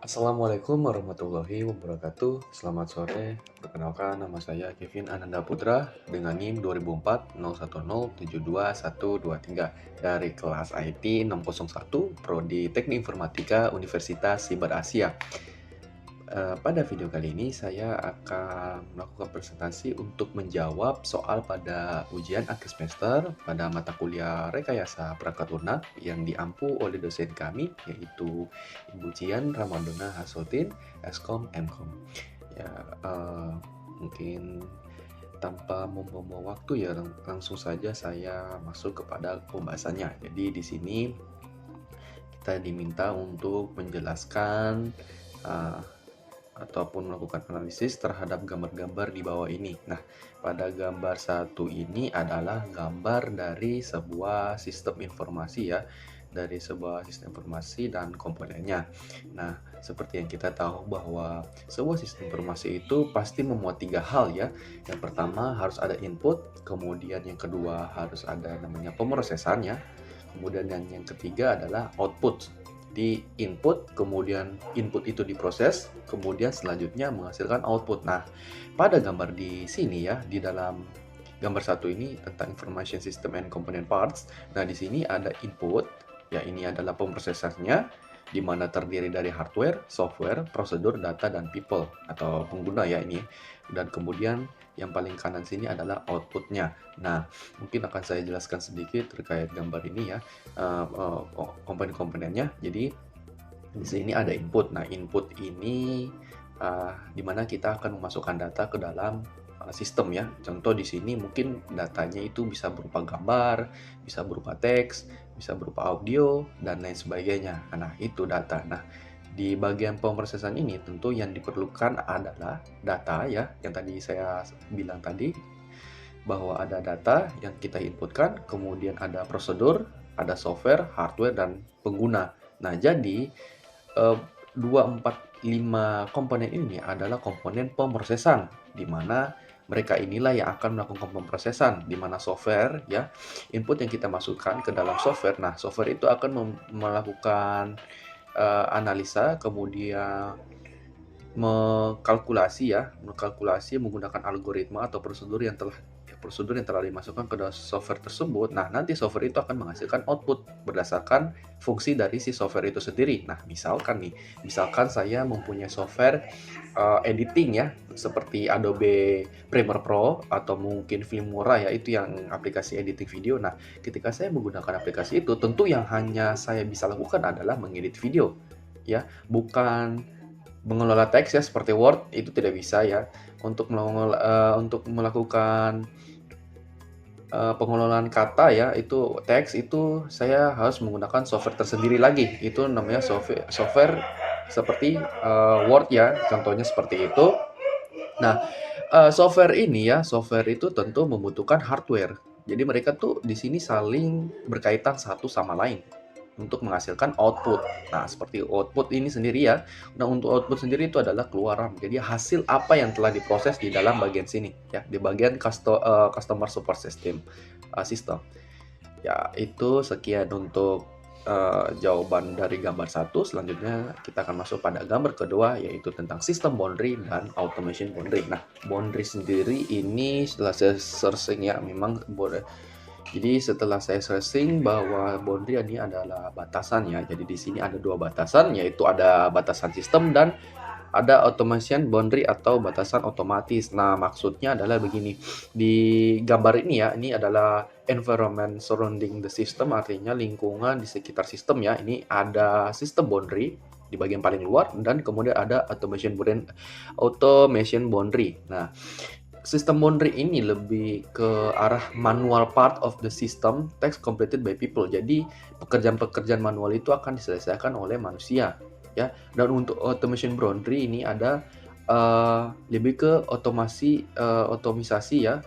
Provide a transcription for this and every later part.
Assalamualaikum warahmatullahi wabarakatuh. Selamat sore. Perkenalkan, nama saya Kevin Ananda Putra dengan NIM 2004 dari kelas IT 601 Prodi Teknik Informatika Universitas Siber Asia. Pada video kali ini saya akan melakukan presentasi untuk menjawab soal pada ujian akhir semester pada mata kuliah Rekayasa Perangkat Lunak yang diampu oleh dosen kami, yaitu Ibu Cian Ramadona Hasotin, Eskom Mkom. Ya, mungkin tanpa membuang waktu ya, langsung saja saya masuk kepada pembahasannya. Jadi di sini kita diminta untuk menjelaskan uh, ataupun melakukan analisis terhadap gambar-gambar di bawah ini. Nah, pada gambar satu ini adalah gambar dari sebuah sistem informasi ya, dari sebuah sistem informasi dan komponennya. Nah, seperti yang kita tahu bahwa sebuah sistem informasi itu pasti memuat tiga hal ya. Yang pertama harus ada input, kemudian yang kedua harus ada namanya pemrosesannya, kemudian yang ketiga adalah output. Di input, kemudian input itu diproses, kemudian selanjutnya menghasilkan output. Nah, pada gambar di sini ya, di dalam gambar satu ini tentang information system and component parts. Nah, di sini ada input, ya ini adalah pemrosesannya, di mana terdiri dari hardware, software, prosedur, data, dan people atau pengguna ya ini. Dan kemudian yang paling kanan sini adalah outputnya. Nah, mungkin akan saya jelaskan sedikit terkait gambar ini ya, komponen-komponennya. Jadi di sini ada input. Nah, input ini di mana kita akan memasukkan data ke dalam sistem ya. Contoh di sini mungkin datanya itu bisa berupa gambar, bisa berupa teks, bisa berupa audio, dan lain sebagainya. Nah, itu data. Nah, di bagian pemrosesan ini tentu yang diperlukan adalah data ya, yang tadi saya bilang tadi, bahwa ada data yang kita inputkan, kemudian ada prosedur, ada software, hardware, dan pengguna. Nah, jadi 2, 4, 5 komponen ini adalah komponen pemrosesan, di mana mereka inilah yang akan melakukan pemrosesan, di mana software ya, input yang kita masukkan ke dalam software. Nah, software itu akan melakukan analisa, kemudian mengkalkulasi menggunakan algoritma atau prosedur yang telah dimasukkan ke dalam software tersebut. Nah, nanti software itu akan menghasilkan output berdasarkan fungsi dari si software itu sendiri. Nah, misalkan saya mempunyai software editing ya, seperti Adobe Premiere Pro atau mungkin Filmora ya, itu yang aplikasi editing video. Nah, ketika saya menggunakan aplikasi itu, tentu yang hanya saya bisa lakukan adalah mengedit video ya, bukan mengelola teks ya, seperti Word itu tidak bisa ya. Untuk melakukan pengelolaan kata ya, itu teks itu saya harus menggunakan software tersendiri lagi. Itu namanya software seperti Word ya, contohnya seperti itu. Nah, software itu tentu membutuhkan hardware. Jadi mereka tuh di sini saling berkaitan satu sama lain untuk menghasilkan output. Nah, seperti output ini sendiri ya. Nah, untuk output sendiri itu adalah keluaran. Jadi hasil apa yang telah diproses di dalam bagian sini ya, di bagian customer support system. Ya, itu sekian untuk jawaban dari gambar satu. Selanjutnya kita akan masuk pada gambar kedua, yaitu tentang sistem boundary dan automation boundary. Nah, boundary sendiri ini setelah saya searching ya, memang jadi setelah saya searching bahwa boundary ini adalah batasan ya. Jadi di sini ada dua batasan, yaitu ada batasan sistem dan ada automation boundary atau batasan otomatis. Nah, maksudnya adalah begini. Di gambar ini ya, ini adalah environment surrounding the system, artinya lingkungan di sekitar sistem ya. Ini ada sistem boundary di bagian paling luar, dan kemudian ada automation boundary. Nah, sistem boundary ini lebih ke arah manual part of the system, task completed by people. Jadi pekerjaan-pekerjaan manual itu akan diselesaikan oleh manusia ya. Dan untuk automation boundary ini ada lebih ke otomisasi ya,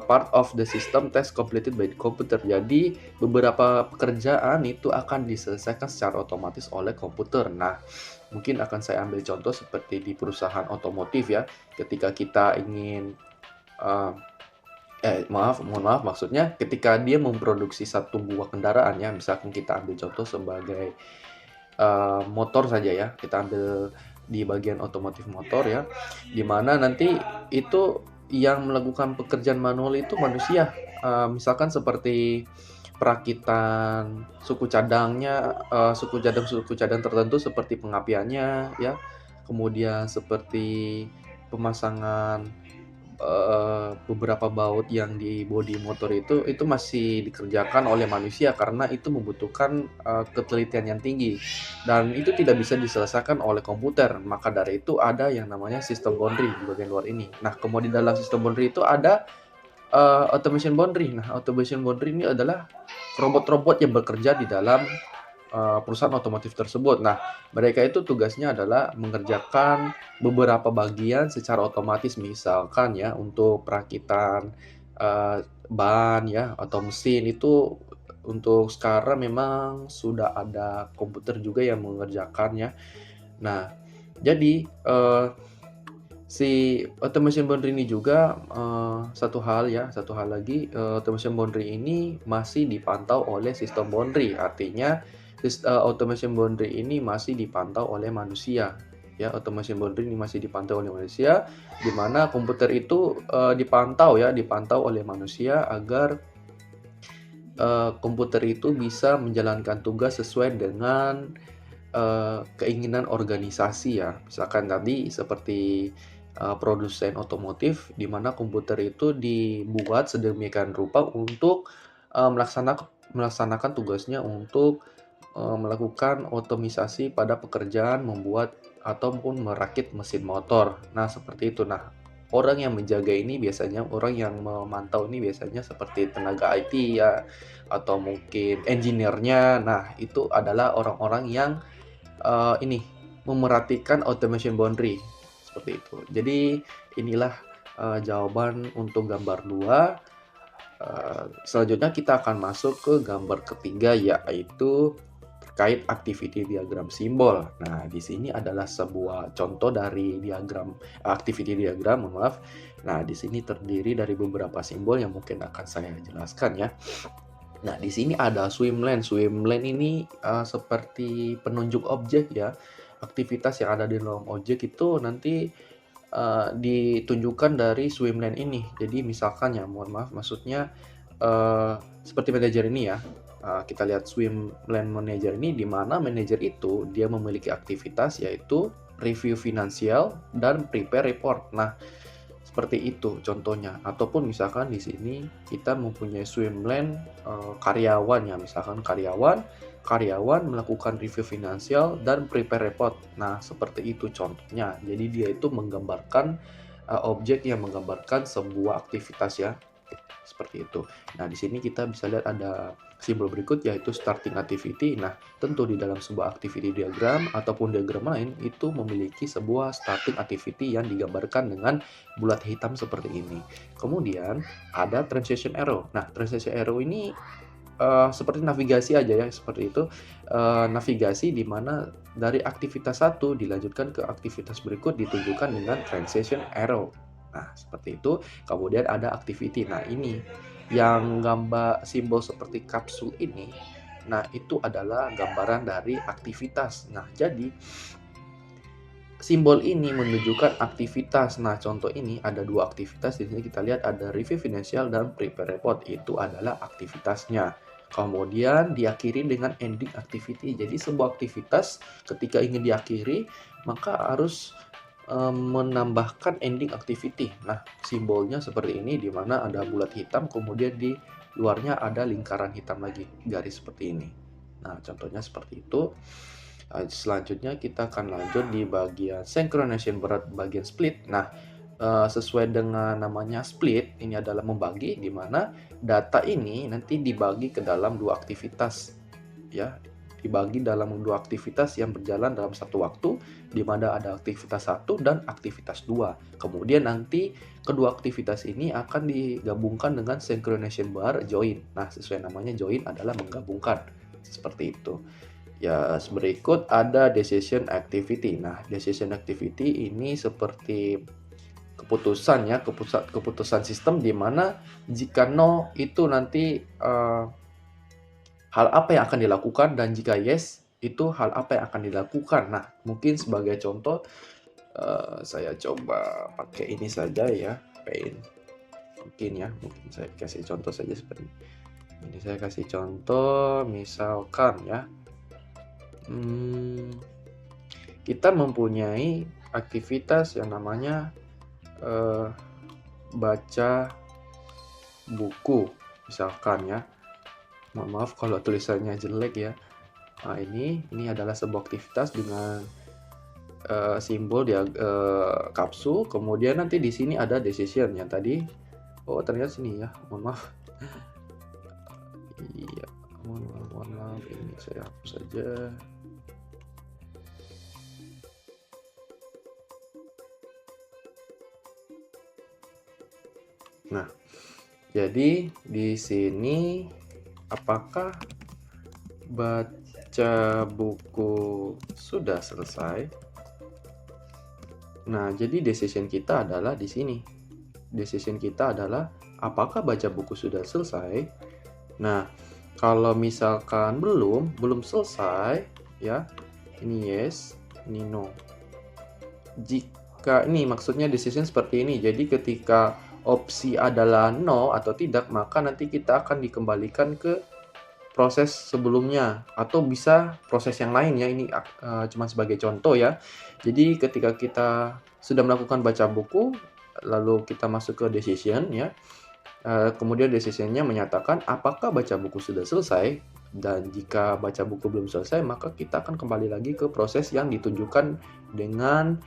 part of the system task completed by the computer. Jadi beberapa pekerjaan itu akan diselesaikan secara otomatis oleh komputer. Nah, mungkin akan saya ambil contoh seperti di perusahaan otomotif ya, ketika kita ingin mohon maaf, maksudnya ketika dia memproduksi satu buah kendaraan ya, misalkan kita ambil contoh sebagai motor saja ya, kita ambil di bagian otomotif motor ya, di mana nanti itu yang melakukan pekerjaan manual itu manusia, misalkan seperti perakitan suku cadang tertentu seperti pengapiannya ya, kemudian seperti pemasangan beberapa baut yang di bodi motor itu masih dikerjakan oleh manusia karena itu membutuhkan, ketelitian yang tinggi dan itu tidak bisa diselesaikan oleh komputer. Maka dari itu ada yang namanya sistem boundary di bagian luar ini. Nah, kemudian dalam sistem boundary itu ada, automation boundary. Nah, automation boundary ini adalah robot-robot yang bekerja di dalam perusahaan otomotif tersebut. Nah, mereka itu tugasnya adalah mengerjakan beberapa bagian secara otomatis, misalkan ya untuk perakitan, ban ya atau mesin itu untuk sekarang memang sudah ada komputer juga yang mengerjakannya. Nah, jadi, si automation boundary ini juga, satu hal lagi, automation boundary ini masih dipantau oleh sistem boundary. Artinya automation boundary ini masih dipantau oleh manusia, ya. Automation boundary ini masih dipantau oleh manusia, di mana komputer itu, dipantau oleh manusia agar, komputer itu bisa menjalankan tugas sesuai dengan, keinginan organisasi ya. Misalkan tadi seperti, produsen otomotif, di mana komputer itu dibuat sedemikian rupa untuk, melaksanakan tugasnya untuk, melakukan otomisasi pada pekerjaan membuat ataupun merakit mesin motor. Nah, seperti itu. Nah, orang yang menjaga ini biasanya orang yang memantau ini biasanya seperti tenaga IT ya, atau mungkin engineer-nya. Nah, itu adalah orang-orang yang ini, memerhatikan automation boundary, seperti itu. Jadi inilah, jawaban untuk gambar 2. Selanjutnya kita akan masuk ke gambar ketiga, yaitu terkait activity diagram simbol. Nah, di sini adalah sebuah contoh dari diagram activity diagram, mohon maaf. Nah, di sini terdiri dari beberapa simbol yang mungkin akan saya jelaskan ya. Nah, di sini ada swim lane. Swim lane ini, seperti penunjuk objek ya. Aktivitas yang ada di dalam objek itu nanti, ditunjukkan dari swim lane ini. Jadi misalkan ya, mohon maaf maksudnya, seperti manajer ini ya, kita lihat swim lane manager ini, di mana manajer itu dia memiliki aktivitas yaitu review finansial dan prepare report. Nah, seperti itu contohnya. Ataupun misalkan di sini kita mempunyai swim lane, karyawan ya, misalkan karyawan melakukan review finansial dan prepare report. Nah, seperti itu contohnya. Jadi dia itu menggambarkan, objek yang menggambarkan sebuah aktivitas ya, seperti itu. Nah, di sini kita bisa lihat ada simbol berikut yaitu starting activity. Nah, tentu di dalam sebuah activity diagram ataupun diagram lain itu memiliki sebuah starting activity yang digambarkan dengan bulat hitam seperti ini. Kemudian ada transition arrow. Nah, transition arrow ini seperti navigasi aja ya, seperti itu. Navigasi di mana dari aktivitas satu dilanjutkan ke aktivitas berikut ditunjukkan dengan transition arrow. Nah, seperti itu. Kemudian ada activity. Nah, ini yang gambar simbol seperti kapsul ini, nah itu adalah gambaran dari aktivitas. Nah, jadi simbol ini menunjukkan aktivitas. Nah, contoh ini ada dua aktivitas. Di sini kita lihat ada review financial dan prepare report. Itu adalah aktivitasnya. Kemudian diakhiri dengan ending activity. Jadi sebuah aktivitas ketika ingin diakhiri, maka harus menambahkan ending activity. Nah, simbolnya seperti ini di mana ada bulat hitam, kemudian di luarnya ada lingkaran hitam lagi, garis seperti ini. Nah, contohnya seperti itu. Selanjutnya kita akan lanjut di bagian synchronization bagian split. Nah, sesuai dengan namanya split, ini adalah membagi di mana data ini nanti dibagi ke dalam dua aktivitas ya, dibagi dalam dua aktivitas yang berjalan dalam satu waktu, di mana ada aktivitas 1 dan aktivitas 2. Kemudian nanti kedua aktivitas ini akan digabungkan dengan synchronization bar join. Nah, sesuai namanya join adalah menggabungkan. Seperti itu. Ya, berikut ada decision activity. Nah, decision activity ini seperti keputusan ya, keputusan sistem di mana jika no itu nanti hal apa yang akan dilakukan dan jika yes itu hal apa yang akan dilakukan. Nah, mungkin sebagai contoh, saya coba pakai ini saja ya, Paint. Mungkin saya kasih contoh saja seperti ini. Saya kasih contoh, misalkan ya, kita mempunyai aktivitas yang namanya baca buku, misalkan ya. Mohon maaf kalau tulisannya jelek ya. Nah, ini adalah sebuah aktivitas dengan simbol dia kapsul, kemudian nanti di sini ada decision yang tadi. Oh, ternyata sini ya. Mohon maaf. Iya, mohon maaf, ini saya hapus saja. Nah, jadi di sini apakah baca buku sudah selesai? Nah, jadi decision kita adalah di sini. Decision kita adalah apakah baca buku sudah selesai? Nah, kalau misalkan belum selesai ya, ini yes, ini no. Jika ini maksudnya decision seperti ini. Jadi ketika opsi adalah no atau tidak, maka nanti kita akan dikembalikan ke proses sebelumnya atau bisa proses yang lain ya. Ini cuma sebagai contoh ya. Jadi ketika kita sudah melakukan baca buku, lalu kita masuk ke decision ya. Kemudian decision-nya menyatakan apakah baca buku sudah selesai, dan jika baca buku belum selesai, maka kita akan kembali lagi ke proses yang ditunjukkan dengan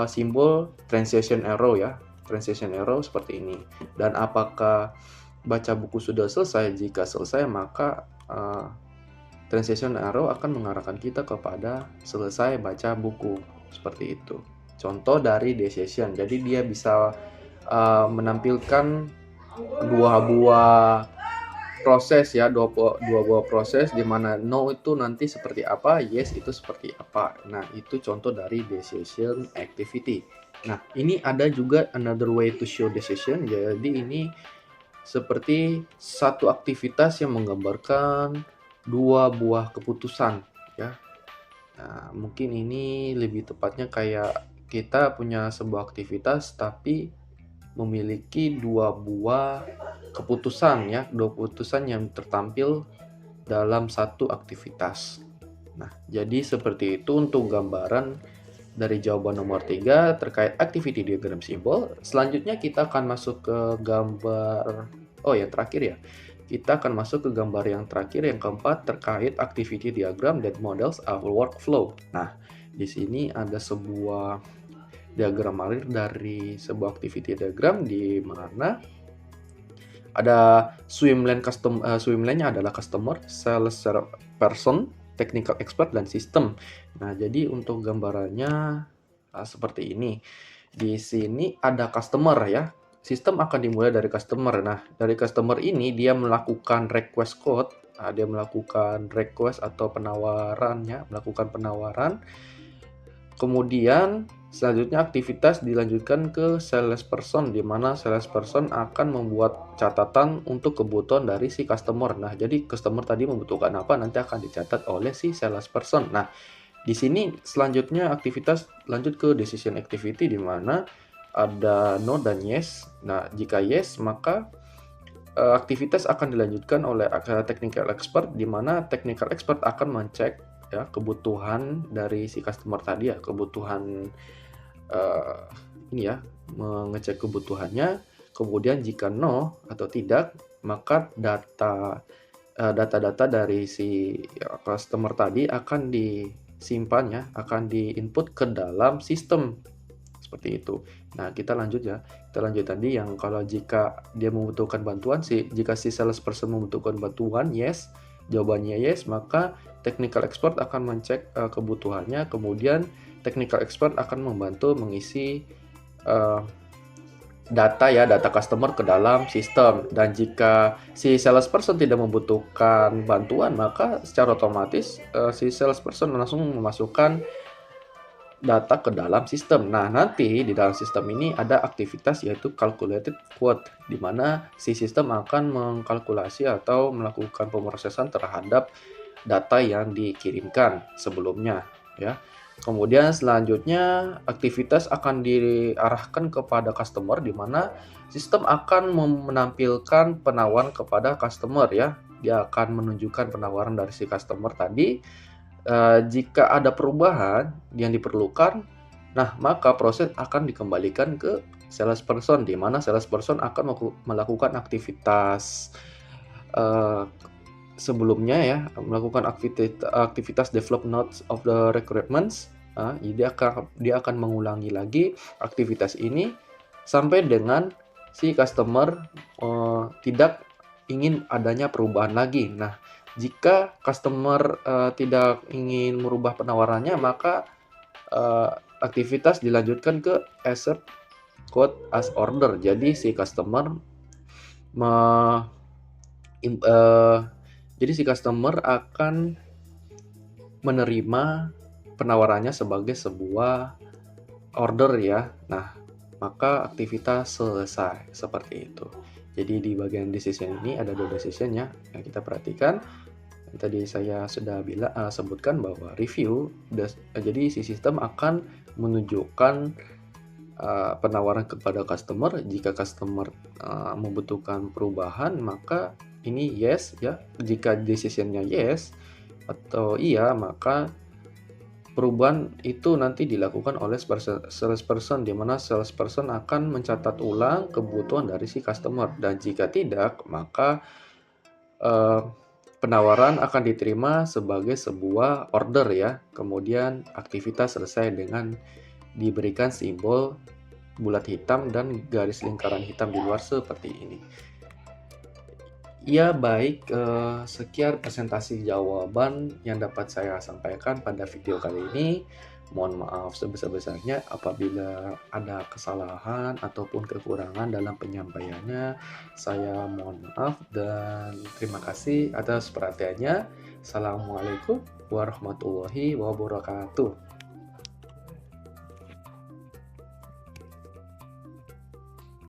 simbol transition arrow ya. Transition arrow seperti ini. Dan apakah baca buku sudah selesai? Jika selesai, maka transition arrow akan mengarahkan kita kepada selesai baca buku. Seperti itu. Contoh dari decision. Jadi dia bisa menampilkan dua buah proses ya, dua buah proses, di mana no itu nanti seperti apa, yes itu seperti apa. Nah, itu contoh dari decision activity. Nah, ini ada juga another way to show decision. Jadi ini seperti satu aktivitas yang menggambarkan dua buah keputusan ya. Nah, mungkin ini lebih tepatnya kayak kita punya sebuah aktivitas tapi memiliki dua buah keputusan ya, dua keputusan yang tertampil dalam satu aktivitas. Nah, jadi seperti itu untuk gambaran dari jawaban nomor 3 terkait activity diagram symbol. Selanjutnya kita akan masuk ke gambar yang terakhir ya. Kita akan masuk ke gambar yang terakhir, yang keempat, terkait activity diagram that models our workflow. Nah, di sini ada sebuah diagram alir dari sebuah activity diagram di mana ada swimlane-nya adalah customer, sales person, technical expert, dan sistem. Nah, jadi untuk gambarannya seperti ini. Di sini ada customer ya. Sistem akan dimulai dari customer. Nah, dari customer ini dia melakukan request code. Nah, dia melakukan request atau penawaran ya, melakukan penawaran. Kemudian selanjutnya aktivitas dilanjutkan ke salesperson, di mana salesperson akan membuat catatan untuk kebutuhan dari si customer. Nah, jadi customer tadi membutuhkan apa nanti akan dicatat oleh si salesperson. Nah, di sini selanjutnya aktivitas lanjut ke decision activity, di mana ada no dan yes. Nah, jika yes, maka aktivitas akan dilanjutkan oleh technical expert, di mana technical expert akan mengecek ya kebutuhan dari si customer tadi ya, kebutuhan ini ya, mengecek kebutuhannya. Kemudian jika no atau tidak, maka data-data dari si customer tadi akan disimpan ya, akan diinput ke dalam sistem seperti itu. Nah, kita lanjut ya. Kita lanjut tadi yang kalau jika dia membutuhkan bantuan, jika si salesperson membutuhkan bantuan, yes, jawabannya yes, maka technical expert akan mengecek kebutuhannya, kemudian technical expert akan membantu mengisi data customer ke dalam sistem. Dan jika si salesperson tidak membutuhkan bantuan, maka secara otomatis si salesperson langsung memasukkan data ke dalam sistem. Nah, nanti di dalam sistem ini ada aktivitas yaitu calculated quote, di mana si sistem akan mengkalkulasi atau melakukan pemrosesan terhadap data yang dikirimkan sebelumnya ya. Kemudian selanjutnya aktivitas akan diarahkan kepada customer di mana sistem akan menampilkan penawaran kepada customer ya. Dia akan menunjukkan penawaran dari si customer tadi. Jika ada perubahan yang diperlukan, nah maka proses akan dikembalikan ke salesperson di mana salesperson akan melakukan aktivitas eh, sebelumnya ya, melakukan aktivitas develop notes of the requirements. Jadi dia akan mengulangi lagi aktivitas ini sampai dengan si customer tidak ingin adanya perubahan lagi. Nah, jika customer tidak ingin merubah penawarannya, maka aktivitas dilanjutkan ke accept quote as order. Jadi si customer me, im- eh, jadi si customer akan menerima penawarannya sebagai sebuah order ya. Nah, maka aktivitas selesai seperti itu. Jadi di bagian decision ini ada 2 decision ya yang kita perhatikan. Tadi saya sudah sebutkan bahwa review jadi si sistem akan menunjukkan penawaran kepada customer. Jika customer membutuhkan perubahan, maka ini yes ya. Jika decisionnya yes atau iya, maka perubahan itu nanti dilakukan oleh salesperson di mana salesperson akan mencatat ulang kebutuhan dari si customer, dan jika tidak, maka eh, penawaran akan diterima sebagai sebuah order ya. Kemudian aktivitas selesai dengan diberikan simbol bulat hitam dan garis lingkaran hitam di luar seperti ini. Ya baik, sekian presentasi jawaban yang dapat saya sampaikan pada video kali ini. Mohon maaf sebesar-besarnya apabila ada kesalahan ataupun kekurangan dalam penyampaiannya. Saya mohon maaf dan terima kasih atas perhatiannya. Assalamualaikum warahmatullahi wabarakatuh.